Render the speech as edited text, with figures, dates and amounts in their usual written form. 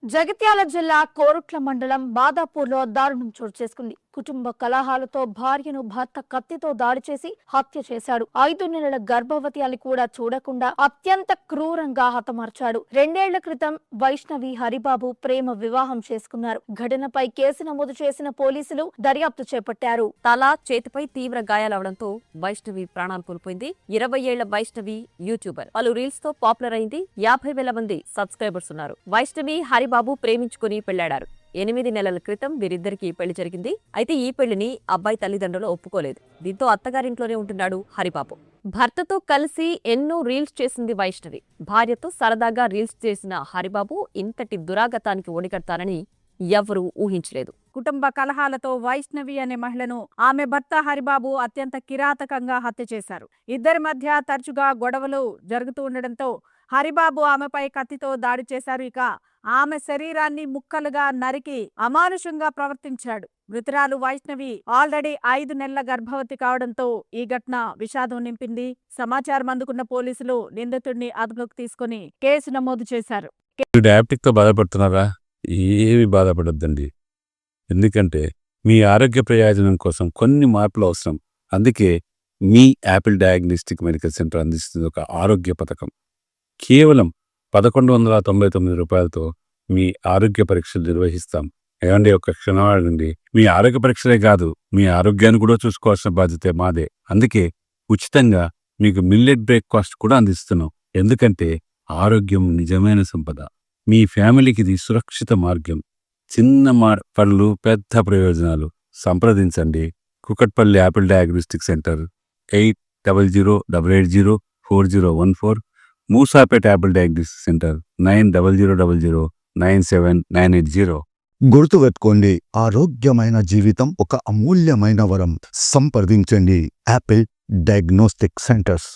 జగిత్యాల జిల్లా కోరుట్ల మండలం బాదాపూర్లో దారుణం చోటు చేసుకుంది. కుటుంబ కలహాలతో భార్యను భర్త కత్తితో దాడి చేసి హత్య చేశాడు. 5 నెలల గర్భవతి అని కూడా చూడకుండా అత్యంత క్రూరంగా హతమార్చాడు. 2 ఏళ్ల క్రితం వైష్ణవి హరిబాబు ప్రేమ వివాహం చేసుకున్నారు. ఘటనపై కేసు నమోదు చేసిన పోలీసులు దర్యాప్తు చేపట్టారు. తల చేతిపై తీవ్ర గాయాలవడంతో వైష్ణవి ప్రాణాలు కోల్పోయింది. 20 ఏళ్ల వైష్ణవి యూట్యూబర్. పలు రీల్స్ తో పాపులర్ అయింది. 50,000 మంది సబ్స్క్రైబర్స్ ఉన్నారు. వైష్ణవి హరిబాబు ప్రేమించుకుని పెళ్లాడారు. 8 నెలల క్రితం వీరిద్దరికి పెళ్లి జరిగింది. అయితే ఈ పెళ్లిని అబ్బాయి తల్లిదండ్రులు ఒప్పుకోలేదు. దీంతో అత్తగారింట్లోనే ఉంటున్నాడు హరిబాబు. భర్తతో కలిసి ఎన్నో రీల్స్ చేసింది వైష్ణవి. భార్యతో సరదాగా రీల్స్ చేసిన హరిబాబు ఇంతటి దురాగతానికి ఒడిగడతానని ఎవ్వరూ ఊహించలేదు. కుటుంబ కలహాలతో వైష్ణవి అనే మహిళను ఆమె భర్త హరిబాబు అత్యంత కిరాతకంగా హత్య చేశారు. ఇద్దరి మధ్య తరచుగా గొడవలు జరుగుతూ ఉండడంతో హరిబాబు ఆమెపై కత్తితో దాడి చేశారు. ఇక ఆమె శరీరాన్ని ముక్కలుగా నరికి అమానుషంగా ప్రవర్తించాడు. మృతురాలు వైష్ణవి ఆల్రెడీ 5 నెలల గర్భవతి కావడంతో ఈ ఘటన విషాదం నింపింది. సమాచారం అందుకున్న పోలీసులు నిందితుడిని అదుపులోకి తీసుకుని కేసు నమోదు చేశారు. డయాబెటిక్తో బాధపడుతున్నారా? ఏమి బాధపడొద్దండి. ఎందుకంటే మీ ఆరోగ్య ప్రయోజనం కోసం కొన్ని మార్పులు అవసరం. అందుకే మీ యాపిల్ డయాగ్నోస్టిక్ మెడికల్ సెంటర్ అందిస్తుంది ఒక ఆరోగ్య పథకం. కేవలం 1199 రూపాయలతో మీ ఆరోగ్య పరీక్షలు నిర్వహిస్తాం. ఏమండి, ఒక క్షణం ఆడండి. మీ ఆరోగ్య పరీక్షలే కాదు, మీ ఆరోగ్యాన్ని కూడా చూసుకోవాల్సిన బాధ్యత మాదే. అందుకే ఉచితంగా మీకు మిల్లెట్ బ్రేక్ఫాస్ట్ కూడా అందిస్తున్నాం. ఎందుకంటే ఆరోగ్యం నిజమైన సంపద. మీ ఫ్యామిలీకి ఇది సురక్షిత మార్గం. చిన్న పనులు పెద్ద ప్రయోజనాలు. సంప్రదించండి Kukatpally Apple diagnostic centre 8008804014, Moosapet Apple diagnostic centre 9000097980. గుర్తుపెట్టుకోండి, ఆరోగ్యమైన జీవితం ఒక అమూల్యమైన వరం. సంప్రదించండి యాపిల్ డయాగ్నోస్టిక్ సెంటర్స్.